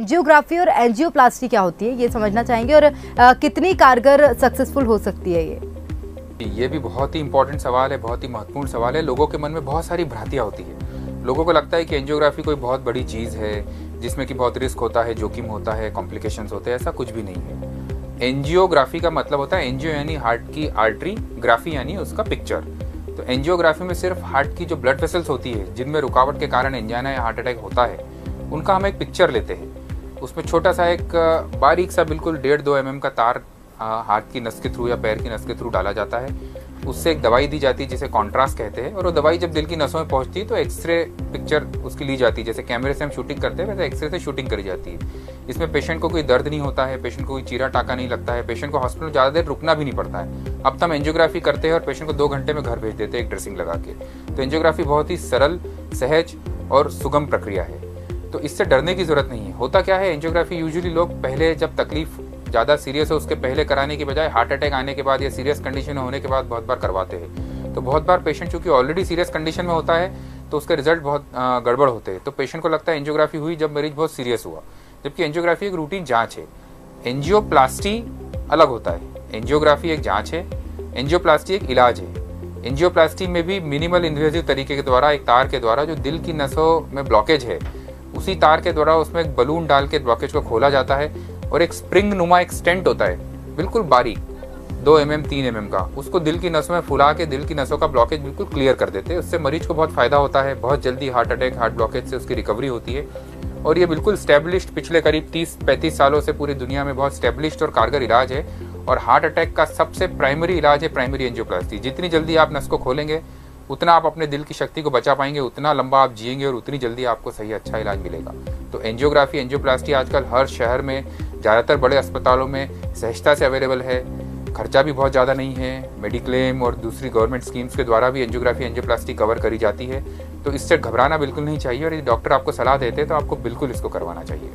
Angiography और angioplasty क्या होती है ये समझना चाहेंगे, और कितनी कारगर सक्सेसफुल हो सकती है ये भी बहुत ही इंपॉर्टेंट सवाल है, बहुत ही महत्वपूर्ण सवाल है। लोगों के मन में बहुत सारी भ्रांतियाँ होती है। लोगों को लगता है कि एंजियोग्राफी कोई बहुत बड़ी चीज़ है जिसमें कि बहुत रिस्क होता है, जोखिम होता है, कॉम्प्लिकेशंस होते हैं। ऐसा कुछ भी नहीं है। एंजियोग्राफी का मतलब होता है, एंजियो यानी हार्ट की आर्टरी, ग्राफी यानी उसका पिक्चर। तो एंजियोग्राफी में सिर्फ हार्ट की जो ब्लड वेसल्स होती है जिनमें रुकावट के कारण एंजाइना या हार्ट अटैक होता है, उनका हम एक पिक्चर लेते हैं। उसमें छोटा सा एक बारीक सा बिल्कुल 1.5-2 mm का तार हाथ की नस के थ्रू या पैर की नस के थ्रू डाला जाता है। उससे एक दवाई दी जाती है जिसे कॉन्ट्रास्ट कहते हैं, और वो दवाई जब दिल की नसों में पहुंचती है तो एक्सरे पिक्चर उसकी ली जाती है। जैसे कैमरे से हम शूटिंग करते हैं वैसे एक्सरे से शूटिंग करी जाती है। इसमें पेशेंट को कोई दर्द नहीं होता है, पेशेंट को कोई चीरा टाका नहीं लगता है, पेशेंट को हॉस्पिटल ज़्यादा देर रुकना भी नहीं पड़ता है। अब तो हम एंजियोग्राफी करते हैं और पेशेंट को 2 घंटे में घर भेज देते हैं एक ड्रेसिंग लगा के। तो एंजियोग्राफी बहुत ही सरल, सहज और सुगम प्रक्रिया है, तो इससे डरने की जरूरत नहीं है। होता क्या है, एंजियोग्राफी यूजुअली लोग पहले जब तकलीफ ज़्यादा सीरियस है उसके पहले कराने की बजाय हार्ट अटैक आने के बाद या सीरियस कंडीशन होने के बाद बहुत बार करवाते हैं। तो बहुत बार पेशेंट चूंकि ऑलरेडी सीरियस कंडीशन में होता है तो उसके रिजल्ट बहुत गड़बड़ होते हैं। तो पेशेंट को लगता है एंजियोग्राफी हुई जब मरीज बहुत सीरियस हुआ, जबकि एंजियोग्राफी एक रूटीन जांच है। एंजियोप्लास्टी अलग होता है। एंजियोग्राफी एक जांच है, एंजियोप्लास्टी एक इलाज है। एंजियोप्लास्टी में भी मिनिमल इन्वेजिव तरीके के द्वारा, एक तार के द्वारा जो दिल की नसों में ब्लॉकेज है, उसी तार के द्वारा उसमें एक बलून डाल के ब्लॉकेज को खोला जाता है, और एक स्प्रिंग नुमा एक स्टेंट होता है बिल्कुल बारीक 2 mm 3 mm का, उसको दिल की नसों में फुला के दिल की नसों का ब्लॉकेज बिल्कुल क्लियर कर देते हैं। उससे मरीज को बहुत फायदा होता है, बहुत जल्दी हार्ट अटैक, हार्ट ब्लॉकेज से उसकी रिकवरी होती है। और ये बिल्कुल स्टैब्लिश्ड, पिछले करीब 30-35 सालों से पूरी दुनिया में बहुत स्टैब्लिश्ड और कारगर इलाज है। और हार्ट अटैक का सबसे प्राइमरी इलाज है प्राइमरी एंजियोप्लास्टी। जितनी जल्दी आप नस को खोलेंगे उतना आप अपने दिल की शक्ति को बचा पाएंगे, उतना लंबा आप जिएंगे और उतनी जल्दी आपको सही अच्छा इलाज मिलेगा। तो एंजियोग्राफी, एंजियोप्लास्टी आजकल हर शहर में, ज़्यादातर बड़े अस्पतालों में सहजता से अवेलेबल है। खर्चा भी बहुत ज़्यादा नहीं है। मेडिक्लेम और दूसरी गवर्नमेंट स्कीम्स के द्वारा भी एंजियोग्राफी, एंजियोप्लास्टी कवर करी जाती है। तो इससे घबराना बिल्कुल नहीं चाहिए, और यदि डॉक्टर आपको सलाह देते हैं तो आपको बिल्कुल इसको करवाना चाहिए।